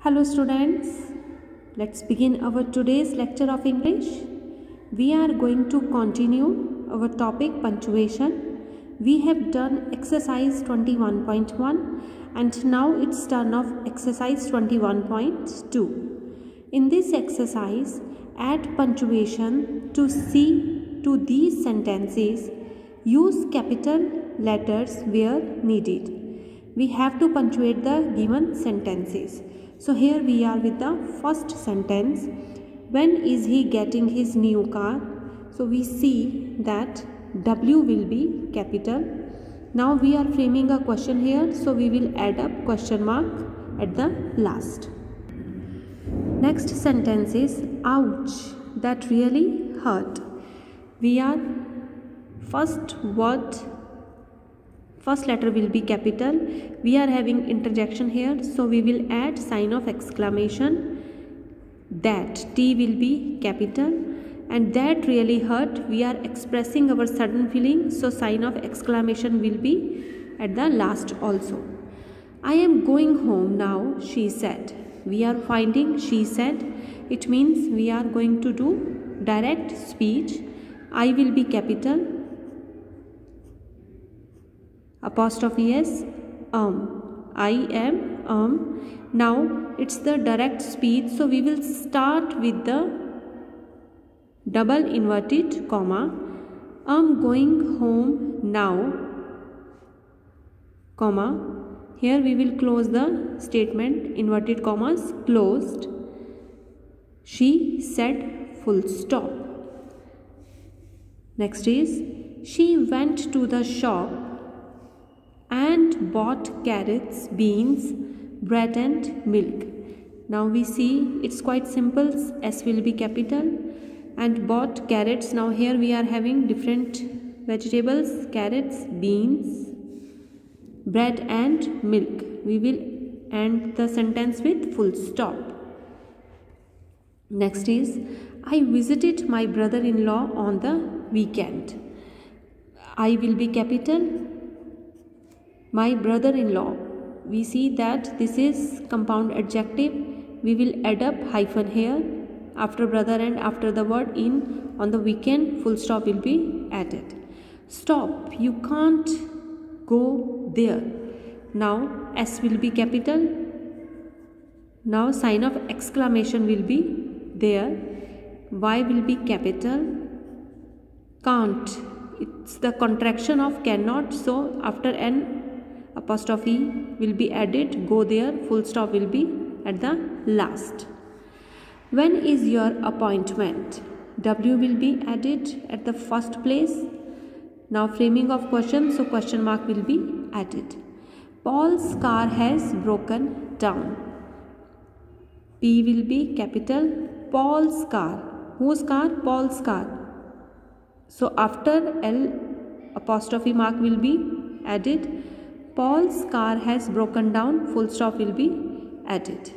Hello students, let's begin our today's lecture of English. We are going to continue our topic punctuation. We have done exercise 21.1 and now it's turn of exercise 21.2. In this exercise, add punctuation to these sentences. Use capital letters where needed. We have to punctuate the given sentences. So here we are with the first sentence. When is he getting his new car? So we see that W will be capital. Now we are framing a question here. So we will add up question mark at the last. Next sentence is ouch, that really hurt. We are first letter will be capital. We are having interjection here, so we will add sign of exclamation. That, T will be capital, and that really hurt. We are expressing our sudden feeling, so sign of exclamation will be at the last also. I am going home now, she said. We are finding she said. It means we are going to do direct speech. I will be capital. Apostrophe S, I am, Now it's the direct speech, so we will start with the double inverted comma. I'm going home now, comma. Here we will close the statement, inverted commas closed. She said, full stop. Next is, she went to the shop and bought carrots, beans, bread and milk. Now we see it's quite simple. S will be capital and bought carrots. Now here we are having different vegetables, carrots, beans, bread and milk. We will end the sentence with full stop. Next is, I visited my brother-in-law on the weekend. I will be capital. My brother-in-law. We see that this is compound adjective. We will add up hyphen here after brother and after the word in. On the weekend, full stop will be added. Stop, you can't go there. Now S will be capital. Now sign of exclamation will be there. Y will be capital. Can't, it's the contraction of cannot, so after N apostrophe will be added, go there, full stop will be at the last. When is your appointment? W will be added at the first place. Now framing of question, so question mark will be added. Paul's car has broken down. P will be capital. Paul's car. Whose car? Paul's car. So after L apostrophe mark will be added. Paul's car has broken down, full stop will be added.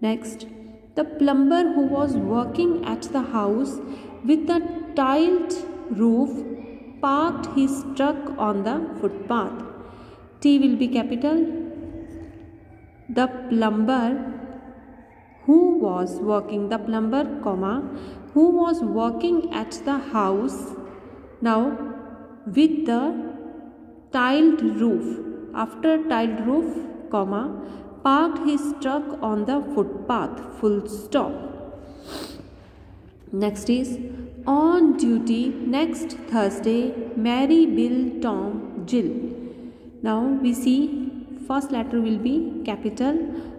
Next, the plumber who was working at the house with the tiled roof parked his truck on the footpath. T will be capital. The plumber who was working, the plumber, comma, who was working at the house, now with the tiled roof. After tiled roof, comma, parked his truck on the footpath, full stop. Next is, on duty next Thursday, Mary, Bill, Tom, Jill. Now we see first letter will be capital.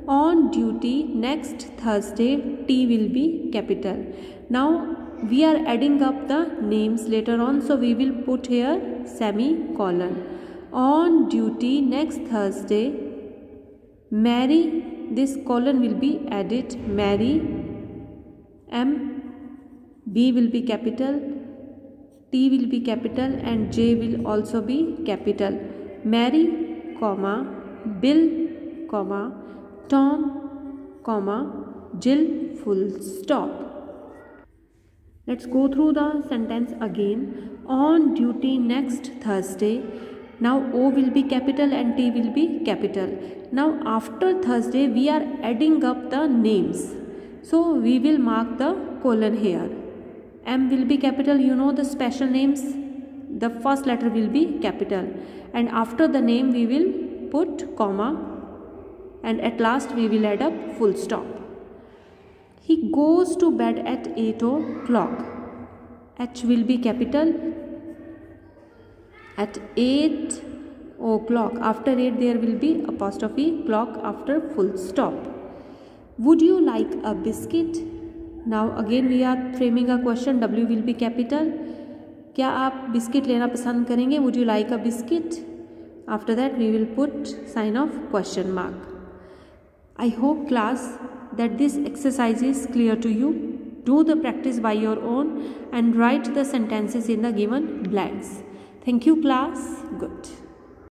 On duty next Thursday, T will be capital. Now we are adding up the names later on, so we will put here semicolon. On duty next Thursday, Mary, this colon will be added, Mary, M, B will be capital, T will be capital and J will also be capital. Mary, comma, Bill, comma, Tom, comma, Jill, full stop. Let's go through the sentence again. On duty next Thursday, Now O will be capital and T will be capital. Now after Thursday we are adding up the names. So we will mark the colon here. M will be capital, you know the special names. The first letter will be capital. And after the name we will put comma. And at last we will add up full stop. He goes to bed at 8 o'clock. H will be capital. At 8 o'clock. After 8 there will be apostrophe clock after full stop. Would you like a biscuit? Now again we are framing a question. W will be capital. क्या आप biscuit लेना पसंद करेंगे? Would you like a biscuit? After that we will put sign of question mark. I hope class that this exercise is clear to you. Do the practice by your own and write the sentences in the given blanks. Thank you class. Good.